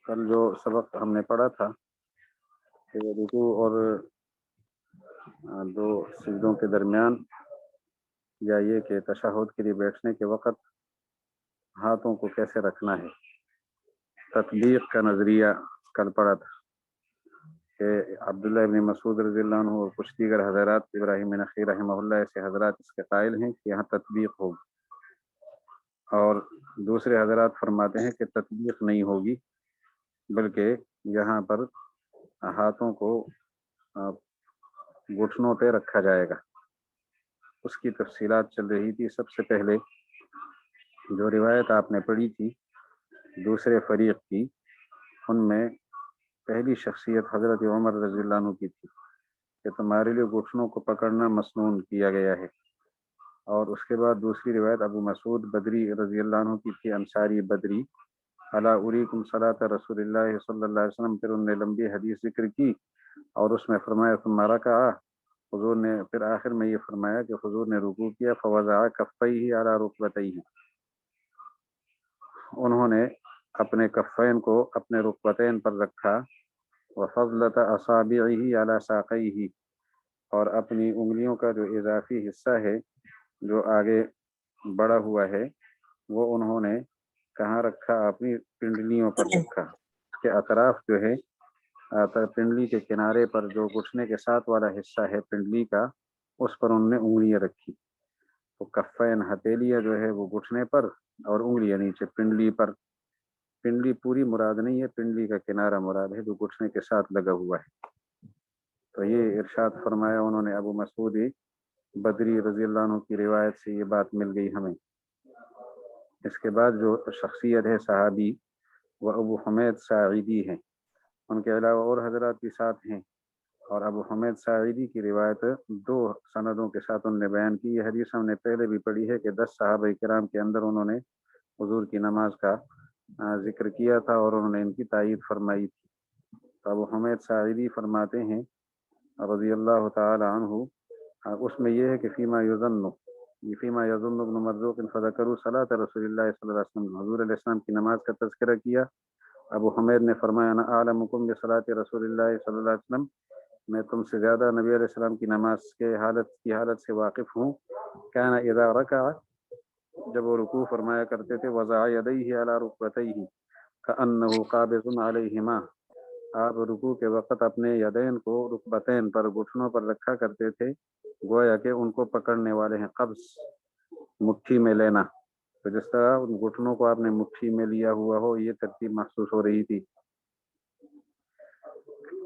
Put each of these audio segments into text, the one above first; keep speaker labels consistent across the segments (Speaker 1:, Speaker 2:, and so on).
Speaker 1: کل جو سبق ہم نے پڑھا تھا کہ رکوع اور دو سجدوں کے درمیان یا یہ کہ تشہد کے لیے بیٹھنے کے وقت ہاتھوں کو کیسے رکھنا ہے، تطبیق کا نظریہ کل پڑھا تھا کہ عبداللہ ابن مسعود رضی اللہ عنہ اور کچھ دیگر حضرات، ابراہیم نخعی رحمہ اللہ ایسے حضرات اس کے قائل ہیں کہ یہاں تطبیق ہوگی، اور دوسرے حضرات فرماتے ہیں کہ تطبیق نہیں ہوگی بلکہ یہاں پر ہاتھوں کو گھٹنوں پہ رکھا جائے گا۔ اس کی تفصیلات چل رہی تھی۔ سب سے پہلے جو روایت آپ نے پڑھی تھی دوسرے فریق کی، ان میں پہلی شخصیت حضرت عمر رضی اللہ عنہ کی تھی کہ تمہارے لیے گھٹنوں کو پکڑنا مسنون کیا گیا ہے، اور اس کے بعد دوسری روایت ابو مسعود بدری رضی اللہ عنہ کی تھی، انصاری بدری، الا اریکم صلاۃ رسول اللہ صلی اللہ علیہ وسلم۔ پھر انہوں نے لمبی حدیث ذکر کی اور اس میں فرمایا ثم رکع، حضور نے پھر آخر میں یہ فرمایا کہ حضور نے رکوع کیا، فوضع کفیہ علی رکبتیہ، انہوں نے اپنے کفین کو اپنے رکبتین پر رکھا، وفضلت اصابعہ علی ساقیہ، اور اپنی انگلیوں کا جو اضافی حصہ ہے جو آگے بڑا ہوا ہے وہ انہوں نے کہاں رکھا؟ اپنی پنڈلیوں پر رکھا۔ اس کے اطراف جو ہے پنڈلی کے کنارے پر جو گھٹنے کے ساتھ والا حصہ ہے پنڈلی کا، اس پر انہوں نے انگلیاں رکھی۔ تو کفین ہتھیلیاں جو ہے وہ گھٹنے پر اور انگلیاں نیچے پنڈلی پر۔ پنڈلی پوری مراد نہیں ہے، پنڈلی کا کنارہ مراد ہے جو گھٹنے کے ساتھ لگا ہوا ہے۔ تو یہ ارشاد فرمایا انہوں نے ابو مسعود بدری رضی اللہ عنہ کی روایت سے یہ بات مل گئی ہمیں۔ اس کے بعد جو شخصیت ہے صحابی وہ ابو حمید ساعدی ہیں، ان کے علاوہ اور حضرات بھی ساتھ ہیں، اور ابو حمید ساعدی کی روایت دو سندوں کے ساتھ انہوں نے بیان کی۔ یہ حدیث ہم نے پہلے بھی پڑھی ہے کہ 10 صحابہ کرام کے اندر انہوں نے حضور کی نماز کا ذکر کیا تھا اور انہوں نے ان کی تائید فرمائی تھی۔ تو ابو حمید ساعدی فرماتے ہیں رضی اللہ تعالی عنہ، اس میں یہ ہے کہ فیما یظن ابن مرزوق فذکروا صلاۃ رسول اللہ صلی اللہ علیہ وسلم، حضور علیہ السلام کی نماز کا تذکرہ کیا۔ ابو حمید نے فرمایا انا اعلمکم بصلاۃ رسول اللہ صلی اللہ علیہ وسلم، میں تم سے زیادہ نبی علیہ السلام کی نماز کے حالت سے واقف ہوں۔ کان اذا رکع، جب وہ رکوع فرمایا کرتے تھے، وضع یدیہ علی رکبتیہ کأنہ قابض علیہما، آپ رکوع کے وقت اپنے یدین کو رکبتین پر، گھٹنوں پر رکھا کرتے تھے گویا کہ ان کو پکڑنے والے ہیں۔ قبض مٹھی میں لینا، تو جس طرح ان گھٹنوں کو آپ نے مٹھی میں لیا ہوا ہو، یہ ترتیب محسوس ہو رہی تھی۔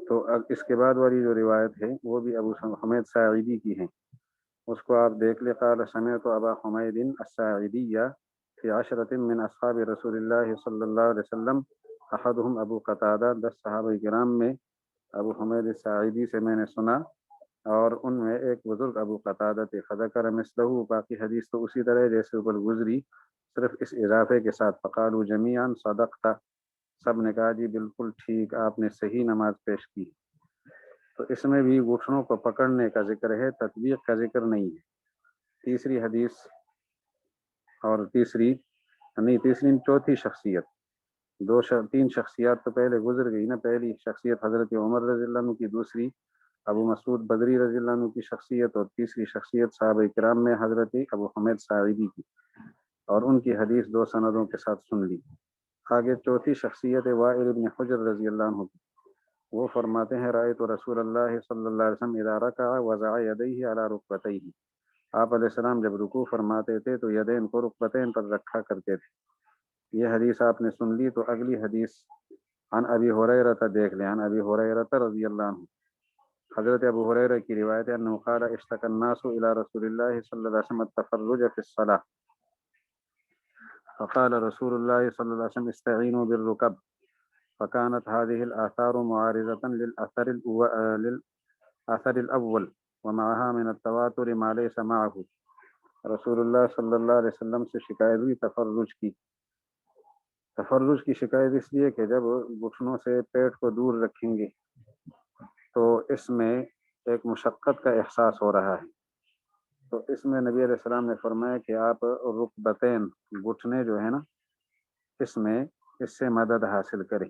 Speaker 1: تو اب اس کے بعد والی جو روایت ہے وہ بھی ابو حمید ساعدی کی ہے، اس کو آپ دیکھ لیں۔ قال سمعت ابا حمید الساعدی فی عشرۃ من اصحاب رسول اللہ صلی اللہ علیہ وسلم احدهم ابو قتادہ، 10 صحابہ کرام میں ابو حمید ساعدی سے میں نے سنا، اور ان میں ایک بزرگ ابو قتادہ تھے۔ فذکر مثلہ، باقی حدیث تو اسی طرح جیسے اوپر گزری، صرف اس اضافے کے ساتھ فقالوا جميعا صدقت، سب نے کہا جی بالکل ٹھیک، آپ نے صحیح نماز پیش کی۔ تو اس میں بھی گھٹنوں کو پکڑنے کا ذکر ہے، تطبیق کا ذکر نہیں ہے۔ تیسری حدیث اور چوتھی شخصیت، تین شخصیات تو پہلے گزر گئی نا۔ پہلی شخصیت حضرت عمر رضی اللہ عنہ کی، دوسری ابو مسعود بدری رضی اللہ عنہ کی شخصیت، اور تیسری شخصیت صحابہ کرام میں حضرت ابو حمید ساعدی کی، اور ان کی حدیث 2 سندوں کے ساتھ سن لی۔ آگے چوتھی شخصیت وائل بن حجر رضی اللہ عنہ کی، وہ فرماتے ہیں رأیت رسول اللہ صلی اللہ علیہ وسلم اذا رکع وضع یدیہ علی رکبتیہ، آپ علیہ السلام جب رکوع فرماتے تھے تو یدین کو رکبتین پر رکھا کرتے تھے۔ یہ حدیث آپ نے سن لی۔ تو اگلی حدیث عن ابی ہریرہ دیکھ لیں، عن ابی ہریرہ رضی اللہ عنہ، حضرت ابو ہریرہ کی روایت ہے انہ قال اشتکى الناس الى رسول اللہ صلی اللہ علیہ وسلم التفرج فی الصلاۃ فقال رسول اللہ صلی اللہ علیہ وسلم استعینوا بالرکب، فكانت هذه الآثار معارضة للأثر الأول ومعها من التواتر ما ليس معه۔ رسول اللہ صلی اللہ علیہ وسلم سے شکایت ہوئی تفرج کی شکایت اس لیے کہ جب گھٹنوں سے پیٹ کو دور رکھیں گے تو اس میں ایک مشقت کا احساس ہو رہا ہے۔ تو اس میں نبی علیہ السلام نے فرمایا کہ آپ رکبتین، گھٹنے جو ہے نا، اس میں اس سے مدد حاصل کریں۔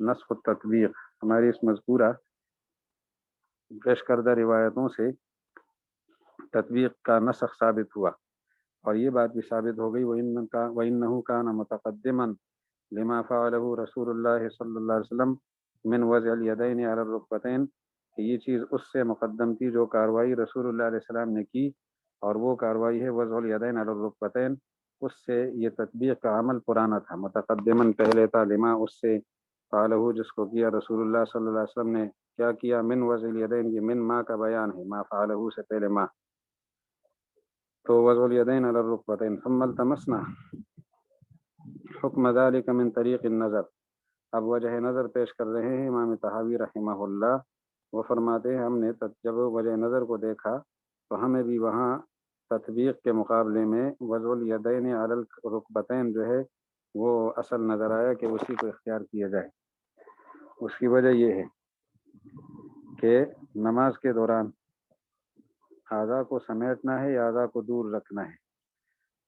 Speaker 1: نسخ التطبیق، ہماری اس مذکورہ پیش کردہ روایتوں سے تطبیق کا نسخ ثابت ہوا، اور یہ بات بھی ثابت ہو گئی وَإِنَّهُ كَانَ مُتَقَدِّمًا لِمَا فَعَلَهُ رسول اللہ صلی اللہ علیہ وسلم من وضع الیدین علی الرکبتین، کہ یہ چیز اس سے مقدم تھی جو کاروائی رسول اللہ علیہ السلام نے کی، اور وہ کاروائی ہے وضع الیدین علی الرکبتین، اس سے یہ تطبیق کا عمل پرانا تھا، متقدماً پہلے تھا، لما اس سے فعلہ جس کو کیا رسول اللہ صلی اللہ علیہ وسلم نے کیا کیا، من وضع الیدین، یہ من ما کا بیان ہے، ما فعلہ سے پہلے ما، تو وضع الیدین علی الرکبتین ثم التمسنا حکم ذلك من طریق النظر، اب وجہ نظر پیش کر رہے ہیں امام طحاوی رحمہ اللہ، وہ فرماتے ہیں ہم نے جب وجہ نظر کو دیکھا تو ہمیں بھی وہاں تطبیق کے مقابلے میں وضع الیدین علی الرکبتین جو ہے وہ اصل نظر آیا کہ اسی کو اختیار کیا جائے۔ اس کی وجہ یہ ہے کہ نماز کے دوران اعضاء کو سمیٹنا ہے یا اعضاء کو دور رکھنا ہے،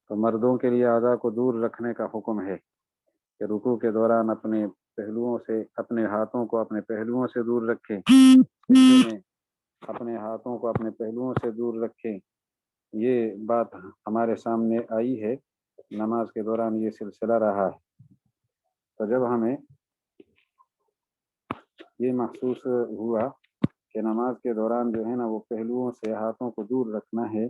Speaker 1: تو مردوں کے لیے اعضاء کو دور رکھنے کا حکم ہے کہ رکوع کے دوران اپنے پہلوؤں سے، اپنے ہاتھوں کو اپنے پہلوؤں سے دور رکھیں، میں اپنے ہاتھوں کو اپنے پہلوؤں سے دور رکھیں، یہ بات ہمارے سامنے آئی ہے، نماز کے دوران یہ سلسلہ رہا ہے۔ تو جب ہمیں یہ محسوس ہوا کہ نماز کے دوران جو ہے نا وہ پہلوؤں سے ہاتھوں کو دور رکھنا ہے،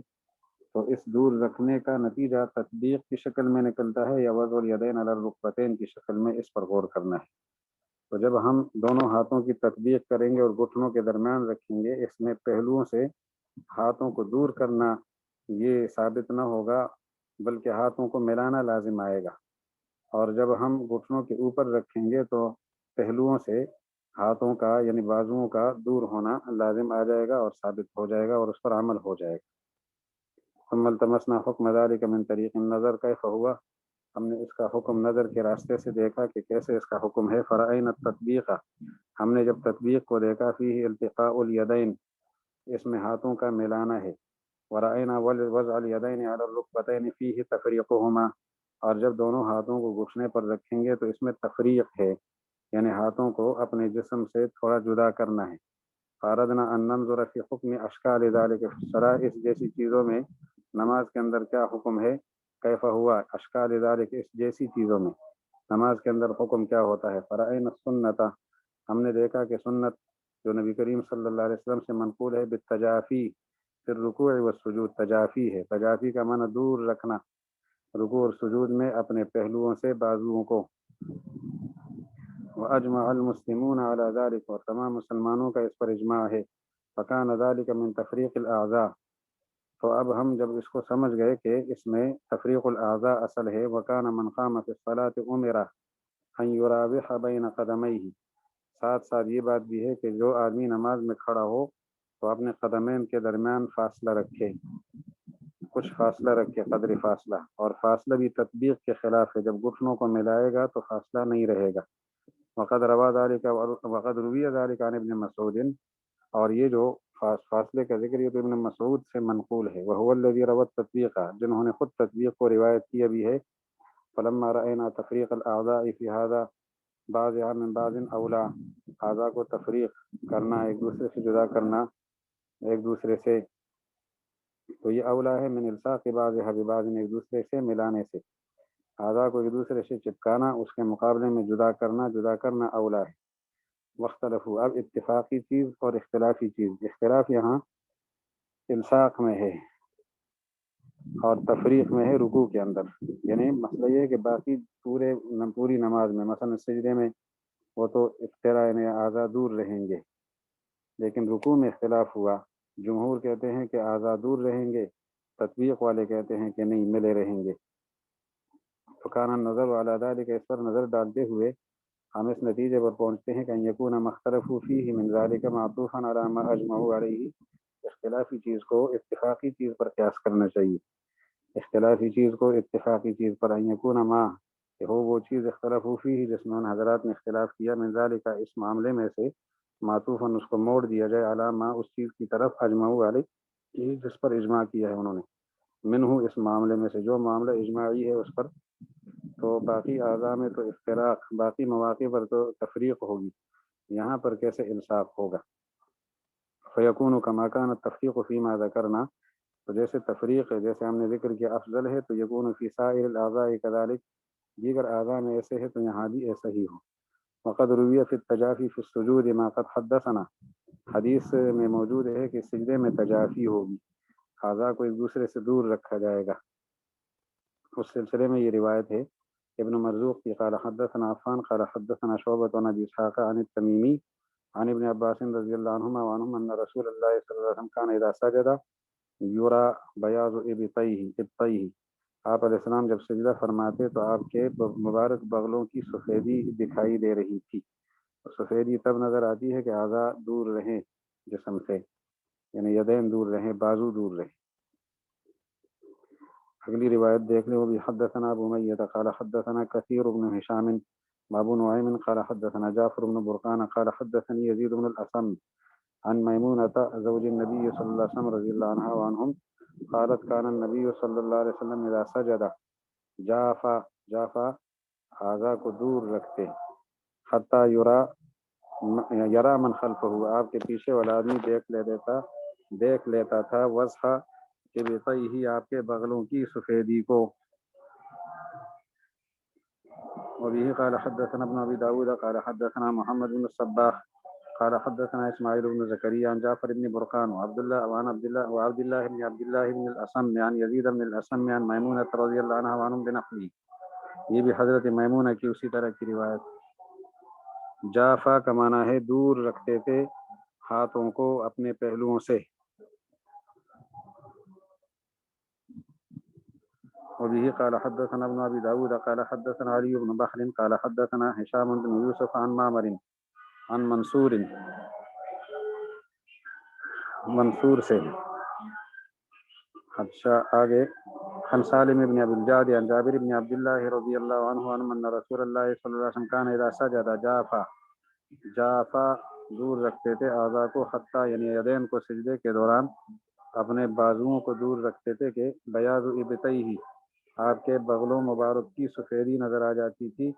Speaker 1: تو اس دور رکھنے کا نتیجہ تطبیق کی شکل میں نکلتا ہے یا وضع الیدین علی الرکبتین کی شکل میں، اس پر غور کرنا ہے۔ تو جب ہم دونوں ہاتھوں کی تطبیق کریں گے اور گھٹنوں کے درمیان رکھیں گے، اس میں پہلوؤں سے ہاتھوں کو دور کرنا یہ ثابت نہ ہوگا، بلکہ ہاتھوں کو ملانا لازم آئے گا، اور جب ہم گھٹنوں کے اوپر رکھیں گے تو پہلوؤں سے ہاتھوں کا یعنی بازوؤں کا دور ہونا لازم آ جائے گا اور ثابت ہو جائے گا اور اس پر عمل ہو جائے گا۔ ثم التمسنا حکم ذلك من طریق النظر کیف ہوا، ہم نے اس کا حکم نظر کے راستے سے دیکھا کہ کیسے اس کا حکم ہے، فرأینا التطبیق، ہم نے جب تطبیق کو دیکھا، فیہ التقاء الیدین، اس میں ہاتھوں کا ملانا ہے، ورأینا وضع الیدین علی الرکبتین فیہ تفریقہما، اور جب دونوں ہاتھوں کو گھٹنے پر رکھیں گے تو اس میں تفریق ہے، یعنی ہاتھوں کو اپنے جسم سے تھوڑا جدا کرنا ہے۔ فاردنا ان ننظر فی حکم اشکال ذلک فی الصلاۃ، اس جیسی چیزوں میں نماز کے اندر کیا حکم ہے، کیف ہوا اشکال ذلک، اس جیسی چیزوں میں نماز کے اندر حکم کیا ہوتا ہے۔ فرأینا السنۃ، ہم نے دیکھا کہ سنت جو نبی کریم صلی اللہ علیہ وسلم سے منقول ہے، بالتجافی پھر رکوع والسجود، تجافی ہے، تجافی کا معنی دور رکھنا، رکوع اور سجود میں اپنے پہلوؤں سے بازوؤں کو۔ وَأَجْمَعَ الْمُسْلِمُونَ عَلَى ذَلِكَ، اور تمام مسلمانوں کا اس پر اجماع ہے۔ فَكَانَ ذَلِكَ مِنْ تَفْرِيقِ الْأَعْضَاءِ، تو اب ہم جب اس کو سمجھ گئے کہ اس میں تفریق الاعضاء اصل ہے، وَكَانَ مَنْ قَامَ فِي الصَّلَاةِ أُمِرَ أَنْ يُرَاوِحَ بَيْنَ قَدَمَيْهِ، ساتھ ساتھ یہ بات بھی ہے کہ جو آدمی نماز میں کھڑا ہو تو اپنے قدمین کے درمیان فاصلہ رکھے، کچھ فاصلہ رکھے، قدر فاصلہ، اور فاصلہ بھی تطبیق کے خلاف ہے، جب گھٹنوں کو ملائے گا تو فاصلہ نہیں رہے گا۔ وقد روا ذلك وقد روی ذلك عن ابن مسعود، اور یہ جو فاصلے کا ذکر یہ تو ابن مسعود سے منقول ہے، وهو الذي روى التطبيق، جنہوں نے خود تطبیق کو روایت کیا بھی ہے۔ فلما رأينا تفریق الاعضاء في هذا بعضها من بعض اولا، اعضاء کو تفریق کرنا، ایک دوسرے سے جدا کرنا ایک دوسرے سے، تو یہ اولا ہے من الصاق بعضها ببعض، ایک دوسرے سے ملانے سے، اعضاء کو ایک دوسرے سے چپکانا، اس کے مقابلے میں جدا کرنا اولا ہے۔ واختلفوا، اب اتفاقی چیز اور اختلافی چیز، اختلاف یہاں الصاق میں ہے اور تفریق میں ہے رکوع کے اندر، یعنی مسئلہ یہ ہے کہ باقی پوری نماز میں مثلا سجدے میں وہ تو اختراع یعنی اعضاء دور رہیں گے، لیکن رکوع میں اختلاف ہوا، جمہور کہتے ہیں کہ اعضاء دور رہیں گے، تطبیق والے کہتے ہیں کہ نہیں، ملے رہیں گے۔ فکان نظر والا ذلك، اس پر نظر ڈالتے ہوئے ہم اس نتیجے پر پہنچتے ہیں کہ ان یکون مختلف فیہ من ذلك معطوفا علی ما اجمعوا علیہ، اختلافی چیز کو اتفاقی چیز پر قیاس کرنا چاہیے، اختلافی چیز کو اتفاقی چیز پر، ان یکون ما، کہ ہو وہ چیز اختلافو فیہ جس میں ان حضرات نے اختلاف کیا، من ذلك اس معاملے میں سے، معطوفا اس کو موڑ دیا جائے، علی ما اس چیز کی طرف، اجمعوا علیہ جس پر اجماع کیا ہے انہوں نے، منہ اس معاملے میں سے، جو معاملہ اجماعی ہے اس پر تو باقی اعضاء میں تو افتراق، باقی مواقع پر تو تفریق ہوگی، یہاں پر کیسے انصاف ہوگا؟ فیکون کما کان التفریق فیما ذکرنا، تو جیسے تفریق ہے، جیسے ہم نے ذکر کیا افضل ہے، تو یکون فی سائر الاعضاء کذالک، دیگر اعضاء میں ایسے ہے تو یہاں بھی ایسا ہی ہو۔ وقد روی فی التجافی فی السجود ما قد حدثنا، حدیث میں موجود ہے کہ سجدے میں تجافی ہوگی، اعضاء کو ایک دوسرے سے دور رکھا جائے گا، اس سلسلے میں یہ روایت ہے ابن مرزوق کی قال حدثنا عفان قال حدثنا شعبۃ عن ابی اسحاق عن التمیمی عن ابن عباس رضی اللہ عنہما وعنہم ان رسول اللہ صلی اللہ علیہ وسلم کان اذا سجد یورا بیاض ابطیہ، آپ علیہ السلام جب سجدہ فرماتے تو آپ کے مبارک بغلوں کی سفیدی دکھائی دے رہی تھی۔ سفیدی تب نظر آتی ہے کہ اعضاء دور رہیں جسم سے، یعنی یدین دور رہیں، بازو دور رہیں۔ اگلی روایت دیکھ لیں، وہ بھی حدثنا ابو امیہ قال حدثنا کثیر بن ہشام ابو نعیم قال حدثنا جعفر بن برقان قال حدثني يزيد بن الاسم عن میمونة زوج النبی صلی اللہ علیہ وسلم رضی اللہ عنہ وعنہم قالت كان النبی صلی اللہ علیہ وسلم اذا سجد جافا اعضاء کو دور رکھتے حتی یرا من خلفہ، آپ کے پیچھے والا آدمی دیکھ لیتا تھا وضح کہ بطیہ، آپ کے بغلوں کی سفیدی کو۔ وبه قال حدثنا ابن ابي داود قال حدثنا محمد بن الصباح قال حدثنا اسماعيل بن زكريا عن جعفر بن برقان وعبد الله بن الاسم عن يزيد بن الاسم عن میمونة رضی اللہ عنہ وعنہم بنحوه، یہ بھی حضرت میمونہ کی اسی طرح کی روایت۔ جافا کا معنی ہے دور رکھتے تھے ہاتھوں کو اپنے پہلوؤں سے۔ وبه قال حدثنا ابن ابي داود قال حدثنا علي بن بحر قال حدثنا هشام بن يوسف عن معمر عن منصور سے، اچھا آگے، عن سالم بن ابي الجعد عن جابر بن عبد الله رضي الله عنه ان رسول الله صلى الله عليه وسلم كان اذا سجد جافا دور رکھتے تھے اعضاء کو، حتیٰ یعنی یدین کو سجدے کے دوران اپنے بازوؤں کو دور رکھتے تھے کہ بیاض ابطیہ، آپ کے بغلوں مبارک کی سفیدی نظر آ جاتی تھی،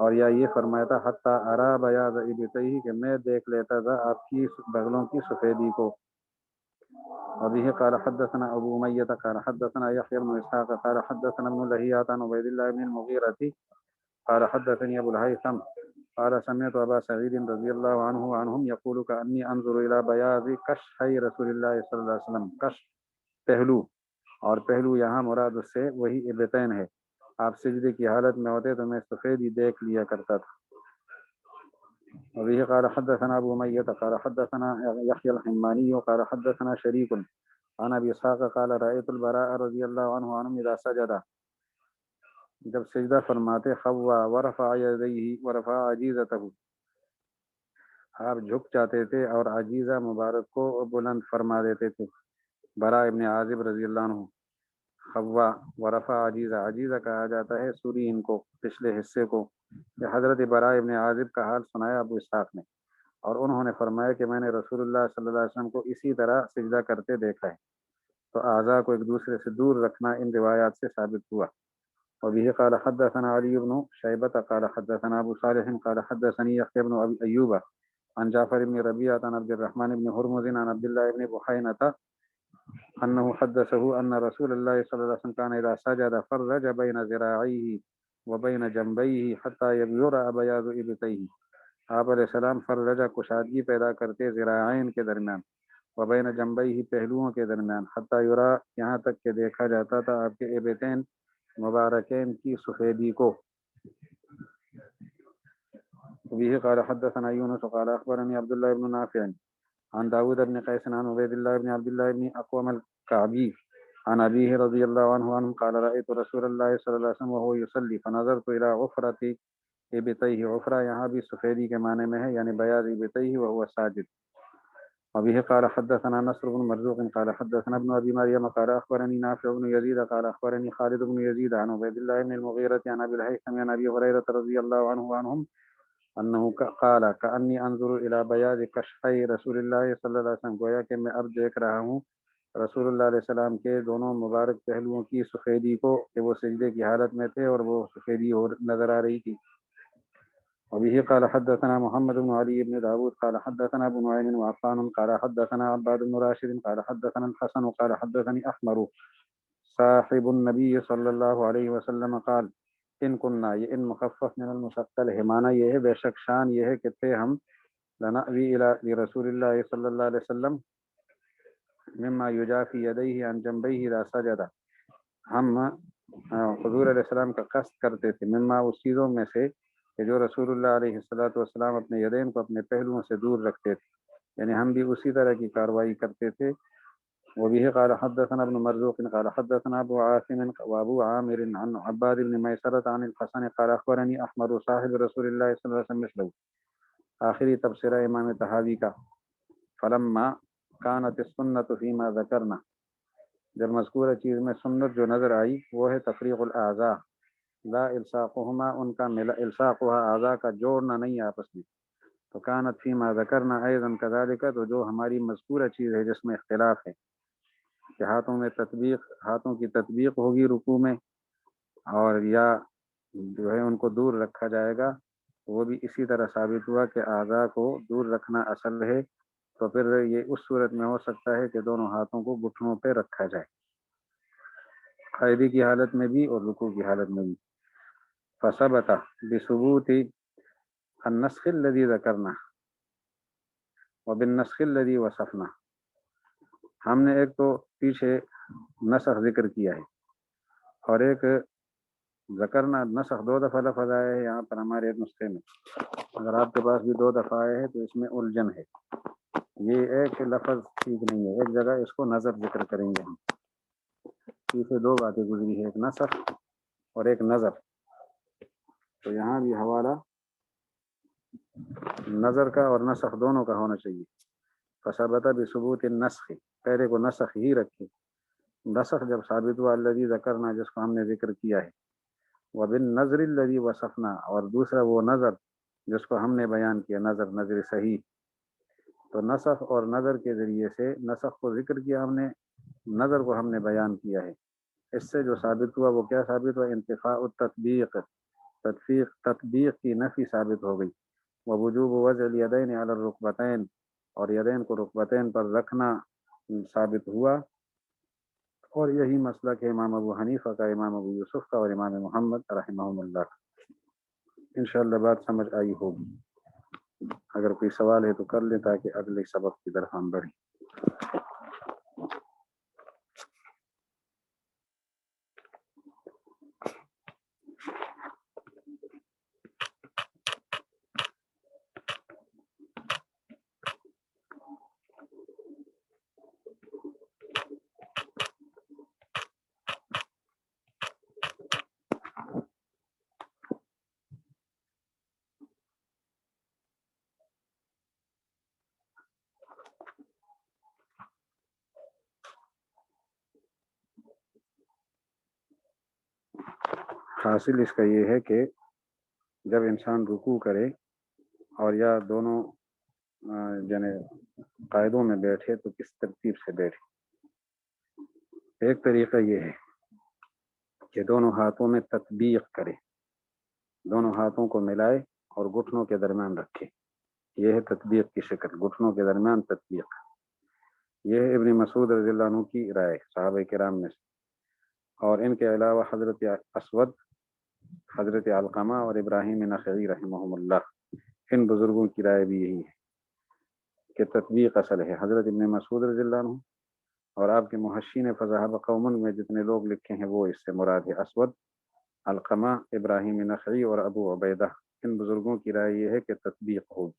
Speaker 1: اور یا یہ فرمایا تھا حتیٰ ارا بیاض ابطیہ، کہ میں دیکھ لیتا تھا آپ کی بغلوں کی سفیدی کو۔ وبه قال حدثنا ابو امیہ قال حدثنا یحیی بن اسحاق قال حدثنا ابن لهیعة عن عبید اللہ بن المغیرة قال حدثني ابو الهیثم قال سمعت ابا سعید رضی اللہ عنہ عنہم یقول کانی انظر الى بیاض کشحی رسول اللہ صلی اللہ علیہ وسلم، کش پہلو، اور پہلو یہاں مراد اس سے وہی ابطین ہے، آپ سجدے کی حالت میں ہوتے تو میں سفیدی دیکھ لیا کرتا تھا۔ وبه قال حدثنا ابو امیہ قال حدثنا یحیی الحمانی قال حدثنا شریک عن ابی اسحاق قال رأیت البراء رضی اللہ عنہ عنہم اذا سجد، جب سجدہ فرماتے خوا ورفع یدیہ ورفع عجیزتہ، آپ جھک جاتے تھے اور عجیزہ مبارک کو بلند فرما دیتے تھے۔ براء ابن عازب رضی اللہ عنہ، خوا ورفع عجیزہ، عجیزہ کہا جاتا ہے سوری ان کو، پچھلے حصے کو۔ کہ حضرت براء ابن عازب کا حال سنایا ابو اسحاق نے، اور انہوں نے فرمایا کہ میں نے رسول اللہ صلی اللہ علیہ وسلم کو اسی طرح سجدہ کرتے دیکھا ہے۔ تو اعضاء کو ایک دوسرے سے دور رکھنا ان روایات سے ثابت ہوا۔ وبه قال حدثنا علي بن شيبة قال حدثنا ابو صالح قال حدثني يحيى بن ابي ايوب عن جعفر بن ربيعة عن عبد الرحمن بن هرمز عن عبد الله بن بحينة انه حدثه ان رسول الله صلى الله عليه وسلم كان اذا سجد فرج بين ذراعيه وبين جنبيه حتى يرى بياض ابطيه، آپ علیہ السلام فرجہ کشادگی پیدا کرتے ذراعین کے درمیان، وبین جنبیہ پہلوؤں کے درمیان، حتی یرا یہاں تک کہ دیکھا جاتا تھا آپ کے ابطین مبارکین کی سفیدی کو۔ وبه قال حدثنا يونس قال اخبرني عبد الله بن نافع عن داود بن قيس عن عبيد الله بن عبد الله بن اقوم الكعبي عن ابيه رضي الله عنه قال رأيت رسول الله صلى الله عليه وسلم وهو يصلي فنظرت الى غفرة ابطیہ، غفرہ یہاں بھی سفیدی کے معنی میں ہے، یعنی بیاض ابطیہ وهو ساجد۔ وبه قال حدثنا نصر بن مرزوق قال حدثنا ابن ابي مريم قال اخبرني نافع بن يزيد قال اخبرني خالد بن يزيد عن عبيد الله بن المغيرة عن ابي الهيثم عن ابي هريرة رضي الله عنه وعنهم انه قال كأني انظر الى بیاض کشحی رسول اللہ صلی اللہ علیہ وسلم، گویا کہ میں اب دیکھ رہا ہوں رسول اللہ علیہ السلام کے دونوں مبارک پہلوؤں کی سفیدی کو کہ وہ سجدے کی حالت میں تھے اور وہ سفیدی اور نظر آ رہی تھی. وبه قال حدثنا محمد بن علي بن داود قال حدثنا ابو نعيم وعفان قال حدثنا عباد بن راشد قال حدثنا الحسن قال حدثني أحمر صاحب النبي صلی اللہ علیہ وسلم قال ان کننا، یہ ان مخفف من المثقل ہے، معنی یہ ہے بے شک شان یہ ہے کہ تھے ہم لنأوی الی رسول اللہ صلی اللہ علیہ وسلم مما یجافی یدیہ عن جنبیہ اذا سجد، ہم حضور علیہ السلام کا قصد کرتے تھے مما، اس چیزوں میں سے کہ جو رسول اللہ علیہ السلام اپنے یدین کو اپنے پہلوؤں سے دور رکھتے تھے، یعنی ہم بھی اسی طرح کی کاروائی کرتے تھے. وبه قال حدثنا ابن مرزوق قال حدثنا ابو عاصم وابو عامر عن عباد بن میسرة عن الحسن قال اخبرني احمد صاحب رسول اللہ صلی اللہ علیہ وسلم مثله. آخری تبصرہ امام طحاوی کا. فلما كانت السنة فيما ذكرنا، جب مذکورہ چیز میں سنت جو نظر آئی وہ ہے تفریق الاعضاء لا الصاقهما، ان کا الصاقها اعضاء کا جوڑنا نہیں آپس میں. تو كانت فيما ذكرنا ايضا كذلك، تو جو ہماری مذکورہ چیز ہے جس میں اختلاف ہے کہ ہاتھوں میں تطبیق، ہاتھوں کی تطبیق ہوگی رکوع میں اور یا جو ہے ان کو دور رکھا جائے گا، وہ بھی اسی طرح ثابت ہوا کہ اعضاء کو دور رکھنا اصل ہے. تو پھر یہ اس صورت میں ہو سکتا ہے کہ دونوں ہاتھوں کو گھٹنوں پہ رکھا جائے، قاعدے کی حالت میں بھی اور رکوع کی حالت میں بھی. فثبت بثبوت النسخ الذي ذكرنا وبالنسخ الذي وصفنا، ہم نے ایک تو پیچھے نسخ ذکر کیا ہے اور ایک ذکرنا، نسخ 2 دفعہ لفظ آیا ہے یہاں پر ہمارے نسخے میں. اگر آپ کے پاس بھی 2 دفعہ آئے ہیں تو اس میں الجھن ہے، یہ ایک لفظ ٹھیک نہیں ہے. ایک جگہ اس کو نظر ذکر کریں گے ہم. پیچھے 2 باتیں گزری ہے، ایک نسخ اور ایک نظر. تو یہاں بھی حوالہ نظر کا اور نسخ دونوں کا ہونا چاہیے. فثبت بثبوت النسخ، پہلے کو نسخ ہی رکھے. نسخ جب ثابت ہوا الذی ذکرنا، جس کو ہم نے ذکر کیا ہے، وبالنظر الذی وصفنا، اور دوسرا وہ نظر جس کو ہم نے بیان کیا، نظر صحیح. تو نسخ اور نظر کے ذریعے سے نسخ کو ذکر کیا ہم نے، نظر کو ہم نے بیان کیا ہے. اس سے جو ثابت ہوا وہ کیا ثابت ہوا؟ انتفاء التطبیق، تطبیق کی نفی ثابت ہو گئی. ووجوب وضع الیدین علی الرکبتین، اور یدین کو رکبتین پر رکھنا ثابت ہوا. اور یہی مسلک ہے امام ابو حنیفہ کا، امام ابو یوسف کا اور امام محمد رحمہم اللہ کا. انشاءاللہ بات سمجھ آئی ہوگی. اگر کوئی سوال ہے تو کر لیں تاکہ اگلے سبق کی طرف ہم بڑھیں. حاصل اس کا یہ ہے کہ جب انسان رکوع کرے اور یا دونوں یعنی قاعدوں میں بیٹھے تو کس ترتیب سے بیٹھے. ایک طریقہ یہ ہے کہ دونوں ہاتھوں میں تطبیق کرے، دونوں ہاتھوں کو ملائے اور گھٹنوں کے درمیان رکھے. یہ ہے تطبیق کی شکل، گھٹنوں کے درمیان تطبیق. یہ ہے ابن مسعود رضی اللہ عنہ کی رائے صحابہ کرام میں سے. اور ان کے علاوہ حضرت اسود، حضرت علقمہ اور ابراہیم نخعی رحمہم اللہ، ان بزرگوں کی رائے بھی یہی ہے کہ تطبیق اصل ہے. حضرت ابن مسعود رضی اللہ عنہ اور آپ کے محشین فذهب قوم میں جتنے لوگ لکھے ہیں وہ اس سے مراد ہے. اسود، علقمہ، ابراہیم نخعی اور ابو عبیدہ، ان بزرگوں کی رائے یہ ہے کہ تطبیق ہوگی.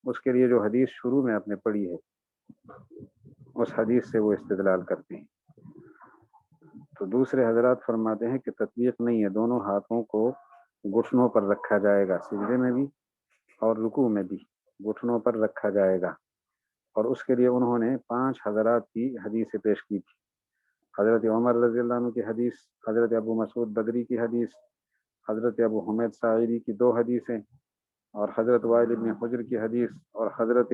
Speaker 1: اس کے لیے جو حدیث شروع میں آپ نے پڑھی ہے اس حدیث سے وہ استدلال کرتے ہیں. تو دوسرے حضرات فرماتے ہیں کہ تطبیق نہیں ہے، دونوں ہاتھوں کو گھٹنوں پر رکھا جائے گا، سجدے میں بھی اور رکوع میں بھی گھٹنوں پر رکھا جائے گا. اور اس کے لیے انہوں نے 5 حضرات کی حدیث پیش کی تھی. حضرت عمر رضی اللہ عنہ کی حدیث، حضرت ابو مسعود بدری کی حدیث، حضرت ابو حمید ساعدی کی 2 حدیثیں، اور حضرت وائل ابن حجر کی حدیث، اور حضرت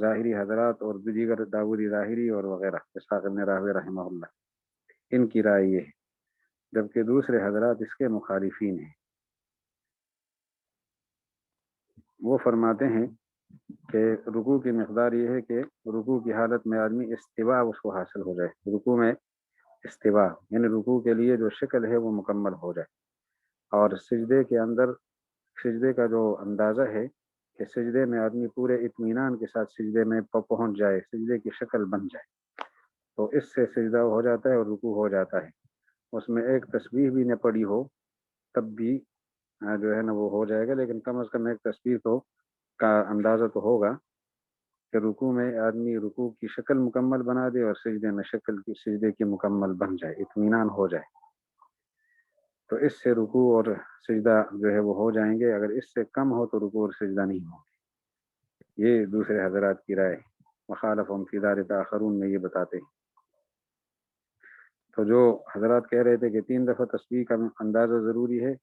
Speaker 1: ظاہری حضرات اور دیگر داودی ظاہری اور وغیرہ اسحاق ابن راہویہ رحمہ اللہ، ان کی رائے یہ ہے، جبکہ دوسرے حضرات اس کے مخالفین ہیں۔ وہ فرماتے ہیں کہ رکوع کی مقدار یہ ہے کہ رکوع کی حالت میں آدمی استوا اس کو حاصل ہو جائے، رکوع میں استوا یعنی رکوع کے لیے جو شکل ہے وہ مکمل ہو جائے، اور سجدے کے اندر سجدے کا جو اندازہ ہے کہ سجدے میں آدمی پورے اطمینان کے ساتھ سجدے میں پہنچ جائے، سجدے کی شکل بن جائے، تو اس سے سجدہ ہو جاتا ہے اور رکوع ہو جاتا ہے۔ اس میں ایک تسبیح بھی نہ پڑی ہو تب بھی جو ہے نا وہ ہو جائے گا، لیکن کم از کم ایک تسبیح تو کا اندازہ تو ہوگا کہ رکوع میں آدمی رکوع کی شکل مکمل بنا دے اور سجدے میں سجدے کی مکمل بن جائے، اطمینان ہو جائے، تو اس سے رکوع اور سجدہ جو ہے وہ ہو جائیں گے۔ اگر اس سے کم ہو تو رکوع اور سجدہ نہیں ہو۔ یہ دوسرے حضرات کی رائے، مخالفہم فی ذلک آخرون میں یہ بتاتے ہیں۔ تو جو حضرات کہہ رہے تھے کہ 3 دفعہ تسبیح کا اندازہ ضروری ہے،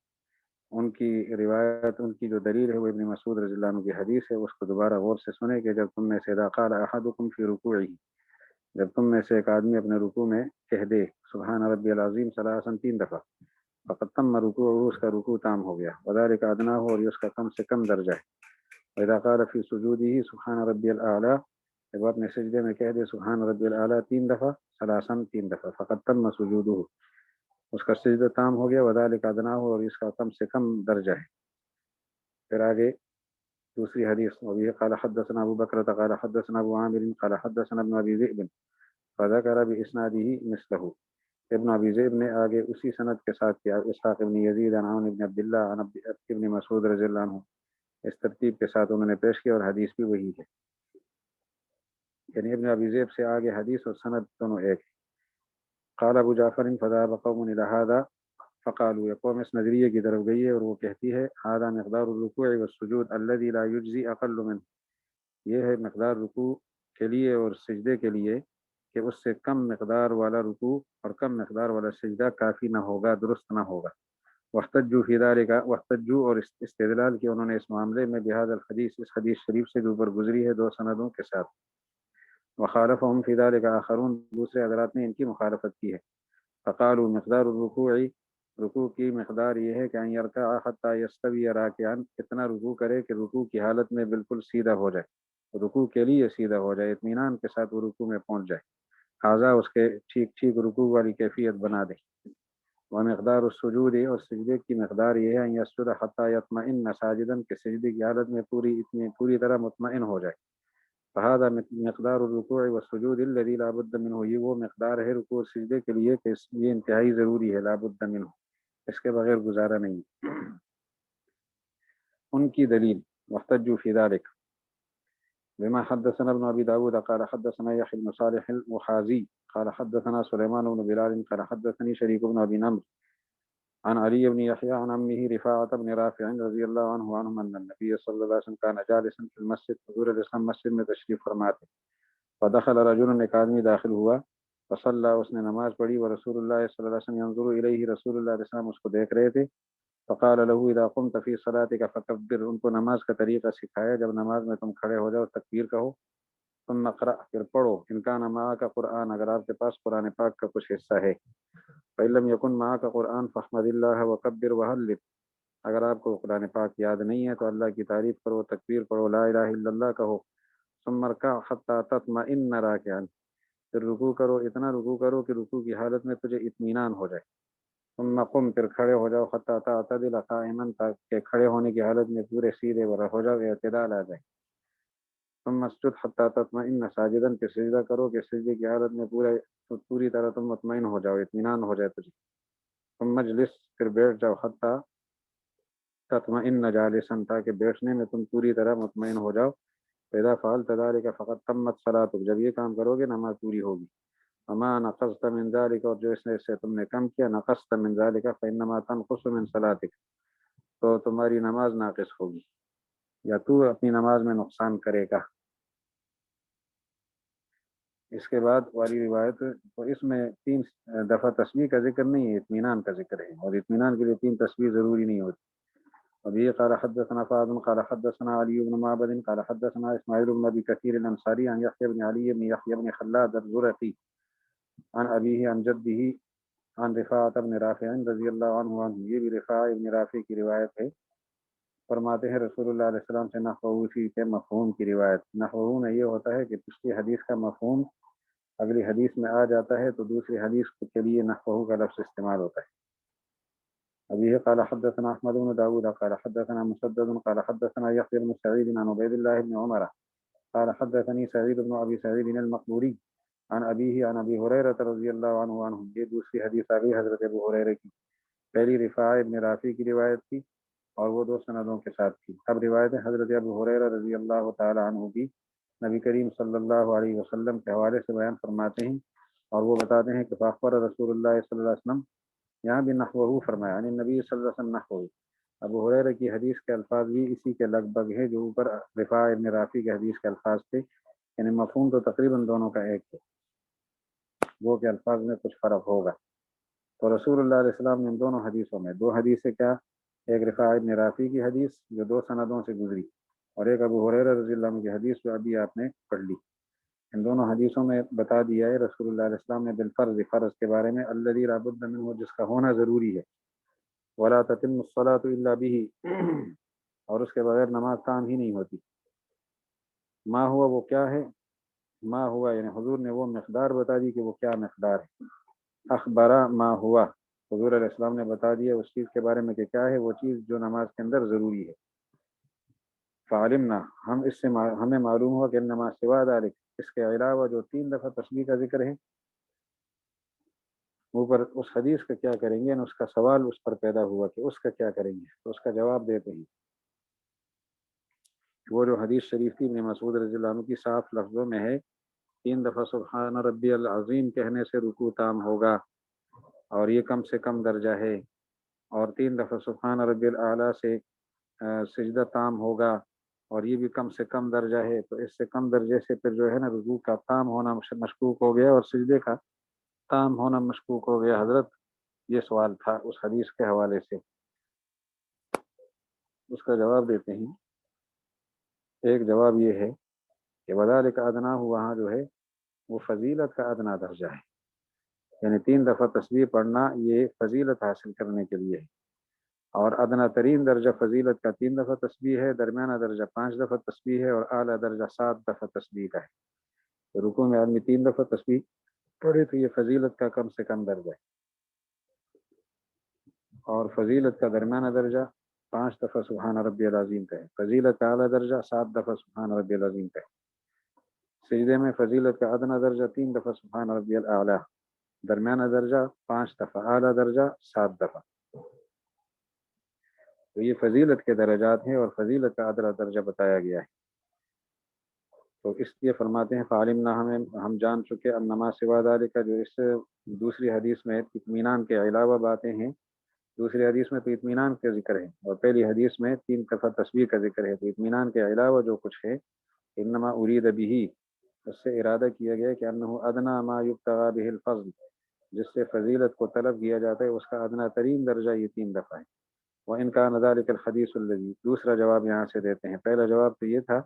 Speaker 1: ان کی روایت، ان کی جو دلیل ہے وہ ابن مسعود رضی اللہ عنہ کی حدیث ہے، اس کو دوبارہ غور سے سنیں کہ جب تم میں سے اذا قال احدکم فی رکوعہ، جب تم میں سے ایک آدمی اپنے رکوع میں کہہ دے سبحان ربی العظیم ثلاثا 3 دفعہ، فقد تم رکوعہ، اس کا رکوع تام ہو گیا، وذلک ادنیٰ، اور یہ اس کا کم سے کم درجہ ہے۔ واذا قال فی سجودہ سبحان ربی الاعلی، جب اپنے سجدے میں کہہ دے سبحان ربی الاعلی 3 دفعہ، ثلاثا 3 دفعہ، فقد تم سجودہ، اس کا سجدہ تام ہو گیا، وذلک ادنیٰ، اور اس کا کم سے کم درجہ ہے۔ پھر آگے دوسری حدیث، وبه قال حدثنا ابو بکر قال حدثنا ابو عامر قال حدثنا ابن ابی ذئب فذكر باسناده مثله، ابن ابی ذئب نے آگے اسی سند کے ساتھ کیا، اسحاق ابن یزید عن عون ابن عبداللہ عن ابن مسعود رضی اللہ عنہ، اس ترتیب کے ساتھ انہوں نے پیش کیا، اور حدیث بھی وہی ہے، یعنی ابن ابی ذئب سے آگے حدیث اور سند دونوں ایک ہے۔ قال ابو جعفر فذهب قوم الى هذا فقالوا، یہ قوم اس نظریے کی طرف گئی ہے اور وہ کہتی ہے هذا مقدار الرکوع والسجود الذي لا يجزي اقل منه، یہ ہے مقدار رکوع کے لیے اور سجدے کے لیے کہ اس سے کم مقدار والا رکوع اور کم مقدار والا سجدہ کافی نہ ہوگا، درست نہ ہوگا۔ واحتجوا فی ذلک، واحتجوا، اور استدلال کیا انہوں نے اس معاملے میں بهذا الحدیث، اس حدیث شریف سے جو اوپر گزری ہے 2 سندوں کے ساتھ۔ وخالفهم فی ذلک آخرون، دوسرے حضرات نے ان کی مخالفت کی ہے۔ فقالوا مقدار الرکوع، رکوع کی مقدار یہ ہے کہ ان یرکع حتی یستوی راکعا، اتنا رکوع کرے کہ رکوع کی حالت میں بالکل سیدھا ہو جائے، رکوع کے لیے سیدھا ہو جائے، اطمینان کے ساتھ وہ رکوع میں پہنچ جائے، حاذا اس کے ٹھیک ٹھیک رکوع والی کیفیت بنا دے۔ ومقدار السجود، اور سجدے کی مقدار یہ ہے ان یسجد حتی یطمئن ساجدا، کہ سجدے کی حالت میں پوری طرح مطمئن ہو جائے۔ فهذا مقدار الرکوع والسجود الذي لا بد منه، یہ وہ مقدار ہے رکوع اور سجدے کے لیے کہ یہ انتہائی ضروری ہے، لا بد منه، اس کے بغیر گزارا نہیں۔ ان کی دلیل، واحتجوا فی ذلک بما حدثنا ابن ابي داود قال حدثنا يحيى بن صالح الوحازي قال حدثنا سليمان بن بلال قال حدثني شريك بن ابي نمر عن علي بن يحيى عن عمه رفاعة بن رافع رضي الله عنهم ان النبي صلى الله عليه وسلم كان جالسا في المسجد، حضور الاسلام مسجد میں تشریف فرما تھے، فدخل رجل، ایک آدمی داخل ہوا، فصلى، اس نے نماز پڑھی، ورسول اللہ صلی اللہ علیہ وسلم ينظر الیہ، رسول اللہ علیہ وسلم اس کو دیکھ رہے تھے، فقال له اذا قمت في صلاتك فكبر، ان کو نماز کا طریقہ سکھایا، جب نماز میں تم کھڑے ہو جاؤ تکبیر کہو، ثم اقرأ، پھر پڑھو، ان كان معك قرآن، اگر آپ کے پاس قرآن پاک کا کچھ حصہ ہے، فإن لم يكن معك قرآن فاحمد الله وكبر وهلل، اگر آپ کو قرآن پاک یاد نہیں ہے تو اللہ کی تعریف کرو، تکبیر پڑھو، لا الہ الا اللہ کہو، ثم ارکع حتى تطمئن راکعا، پھر رکوع کرو، اتنا رکوع کرو کہ رکوع کی حالت میں تجھے اطمینان ہو جائے، ثم قم، پھر کھڑے ہو جاؤ، حتى تعتدل قائما، تاکہ کھڑے ہونے کی حالت میں پورے سیدھے ہو جاؤ، اعتدال آ جائے، ثم اسجد حتى تطمئن ساجدا، پھر سجدہ کرو کہ سجدے کی حالت میں پوری طرح تم مطمئن ہو جاؤ، اطمینان ہو جائے تجھے، ثم اجلس، پھر بیٹھ جاؤ، حتى تطمئن جالسا، تاکہ بیٹھنے میں تم پوری طرح مطمئن ہو جاؤ، فإذا فعلت ذلك فقد تمت صلاتك، جب یہ کام کرو گے نماز پوری ہوگی، وما نقصت من ذلك، اور جو اس نے سے تم نے کم کیا، نقصت من ذلك فإنما تنقص من صلاتك، تو تمہاری نماز ناقص ہوگی، یا تو اپنی نماز میں نقصان کرے گا۔ اس کے بعد والی روایت، تو اس میں 3 دفعہ تسبیح کا ذکر نہیں ہے، اطمینان کا ذکر ہے، اور اطمینان کے لیے 3 تسبیح ضروری نہیں ہوتی۔ ابھی قال حدثنا فاض قال حدثنا علي بن معبد قال حدثنا اسماعيل بن ابي كثير الانصاري عن يحيى بن علي بن يحيى بن خلاد الزرقي عن ابيه عن جده عن رفاعة بن رافع رضی اللہ عنہ یہ بھی رفاعہ ابن رافع کی روایت ہے۔ فرماتے ہیں رسول اللہ علیہ السلام سے نحوہ فی کے مفہوم کی روایت۔ نحوہ میں یہ ہوتا ہے کہ پچھلی حدیث کا مفہوم اگلی حدیث میں آ جاتا ہے تو دوسری حدیث کے لیے نحوہ کا لفظ استعمال ہوتا ہے۔ ابھی قال حدثنا احمد بن داود قال حدثنا مسدد قال حدثنا يحيى بن سعيد عن عبيد الله بن عمر قال حدثني سعيد بن ابي سعيد المقبوري عن ابيه عن ابي هريره رضی اللہ عنہ یہ دوسری حدیث آ گئی حضرت ابو ہریرہ کی۔ پہلی رفاعہ ابن رافع کی روایت تھی اور وہ دو سندوں کے ساتھ تھی۔ اب روایت حضرت ابو ہریرہ رضی اللہ تعالی عنہ بھی نبی کریم صلی اللہ علیہ وسلم کے حوالے سے بیان فرماتے ہیں اور وہ بتاتے ہیں کہ فاخبر رسول اللہ صلی اللہ علیہ وسلم، یہاں بھی نحوہ فرمایا، یعنی نبی صلی اللہ علیہ وسلم نحوہ۔ ابو ہریرہ کی حدیث کے الفاظ بھی اسی کے لگ بھگ ہے جو اوپر رفاعہ ابن رافع کی حدیث کے الفاظ تھے، یعنی مفہوم تو تقریباً دونوں کا ایک ہے، وہ کے الفاظ میں کچھ فرق ہوگا۔ تو رسول اللہ علیہ السلام نے ان دونوں حدیثوں میں دو حدیثیں کیا، ایک رفاعہ ابن رافع کی حدیث جو دو سندوں سے گزری اور ایک ابو ہریرہ رضی اللہ عنہ کی حدیث جو ابھی آپ نے پڑھ لی، ان دونوں حدیثوں میں بتا دیا ہے رسول اللہ علیہ السلام نے بالفرض، فرض کے بارے میں، الذی لا بد منہ، جس کا ہونا ضروری ہے، ولا تتم الصلاۃ الا به، اور اس کے بغیر نماز کام ہی نہیں ہوتی۔ ما ہوا، وہ کیا ہے، ما ہوا یعنی حضور نے وہ مقدار بتا دی کہ وہ کیا مقدار ہے۔ اخبارہ ما ہوا، حضور علیہ السلام نے بتا دیا اس چیز کے بارے میں کہ کیا ہے وہ چیز جو نماز کے اندر ضروری ہے۔ فعلمنا، ہم اس سے ہمیں معلوم ہوا کہ نماز سوا ذلک، اس کے علاوہ جو 3 دفعہ تسبیح کا ذکر ہے، اوپر اس حدیث کا کیا کریں گے، اس کا سوال اس پر پیدا ہوا کہ اس کا کیا کریں گے، تو اس کا جواب دیتے ہیں۔ وہ جو حدیث شریف کی ابن مسعود رضی اللہ عنہ کی صاف لفظوں میں ہے، 3 دفعہ سبحان ربی العظیم کہنے سے رکوع تام ہوگا اور یہ کم سے کم درجہ ہے، اور 3 دفعہ سبحان ربی الاعلیٰ سے سجدہ تام ہوگا اور یہ بھی کم سے کم درجہ ہے، تو اس سے کم درجے سے پھر جو ہے نا رکوع کا تام ہونا مشکوک ہو گیا اور سجدے کا تام ہونا مشکوک ہو گیا حضرت، یہ سوال تھا اس حدیث کے حوالے سے۔ اس کا جواب دیتے ہیں، ایک جواب یہ ہے کہ وذالک ادنیٰ، وہاں جو ہے وہ فضیلت کا ادنا درجہ ہے، یعنی 3 دفعہ تسبیح پڑھنا یہ فضیلت حاصل کرنے کے لیے ہے، اور ادنا ترین درجہ فضیلت کا 3 دفعہ تسبیح ہے، درمیانہ درجہ 5 دفعہ تسبیح ہے، اور اعلیٰ درجہ 7 دفعہ تسبیح کا ہے۔ تو رکوع میں آدمی 3 دفعہ تسبیح پڑھے تو یہ فضیلت کا کم سے کم درجہ ہے، اور فضیلت کا درمیانہ درجہ 5 دفعہ سبحان ربی العظیم کا ہے، فضیلت کا اعلیٰ درجہ 7 دفعہ سبحان ربی العظیم کا ہے۔ سجدے میں فضیلت کا ادنا درجہ 3 دفعہ سبحان ربی الاعلیٰ، درمیانہ درجہ 5 دفعہ، اعلیٰ درجہ 7 دفعہ۔ تو یہ فضیلت کے درجات ہیں اور فضیلت کا ادنا درجہ بتایا گیا ہے۔ تو اس لیے فرماتے ہیں فعلمنا، ہم جان چکے، انما سوا ذالک، جو اس دوسری حدیث میں اطمینان کے علاوہ باتیں ہیں، دوسری حدیث میں تو اطمینان کا ذکر ہے اور پہلی حدیث میں 3 دفعہ تسبیح کا ذکر ہے، تو اطمینان کے علاوہ جو کچھ ہے، انما ارید بہ، اس سے ارادہ کیا گیا کہ انہ ادنا ما یبتغى به الفضل، جس سے فضیلت کو طلب کیا جاتا ہے اس کا ادنا ترین درجہ یہ 3 دفعہ ہے۔ وان کان ذلک الحدیث الذی، دوسرا جواب یہاں سے دیتے ہیں، پہلا جواب تو یہ تھا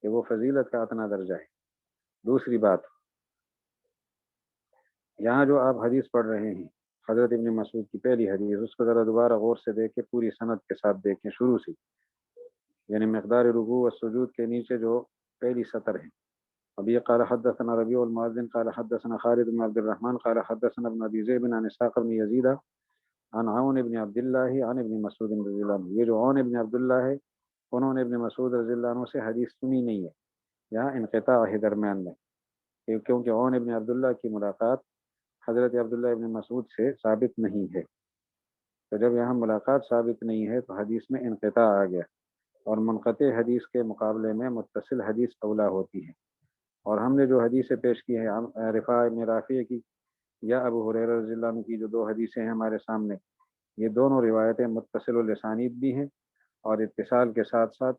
Speaker 1: کہ وہ فضیلت کا ادنا درجہ ہے۔ دوسری بات، یہاں جو آپ حدیث پڑھ رہے ہیں حضرت ابن مسعود کی پہلی حدیث، اس کو ذرا دوبارہ غور سے دیکھیں، پوری سند کے ساتھ دیکھیں شروع سے، یعنی مقدار رکوع و سجود کے نیچے جو پہلی سطر ہے۔ ابھی قال حدثنا ربیع المؤذن قال حدثنا خالد بن عبد الرحمن قال حدثنا ابن ابی ذئب عن اسحاق بن یزید عن عون بن عبد اللہ عن ابن مسعود رضی اللہ عنہ۔ یہ جو عون بن عبد اللہ ہے، انہوں نے ابن مسعود رضی اللہ عنہ سے حدیث سنی نہیں ہے، یہاں انقطاع ہے درمیان میں، کیونکہ عون ابن عبداللہ کی ملاقات حضرت عبداللہ ابن مسعود سے ثابت نہیں ہے، تو جب یہاں ملاقات ثابت نہیں ہے تو حدیث میں انقطاع آ گیا، اور منقطع حدیث کے مقابلے میں متصل حدیث اولا ہوتی ہے۔ اور ہم نے جو حدیثیں پیش کی ہیں رفاعہ ابن رافع کی یا ابو ہریرہ رضی اللہ عنہ کی جو 2 حدیثیں ہیں ہمارے سامنے، یہ دونوں روایتیں متصل الاسانید بھی ہیں اور اتصال کے ساتھ ساتھ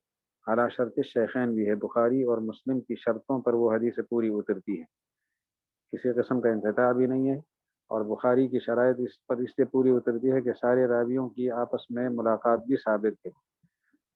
Speaker 1: اعلیٰ شرط الشیخین بھی ہے، بخاری اور مسلم کی شرطوں پر وہ حدیث پوری اترتی ہے، کسی قسم کا انقطاع بھی نہیں ہے، اور بخاری کی شرائط اس پر اس لیے پوری اترتی ہے کہ سارے راویوں کی آپس میں ملاقات بھی ثابت ہے،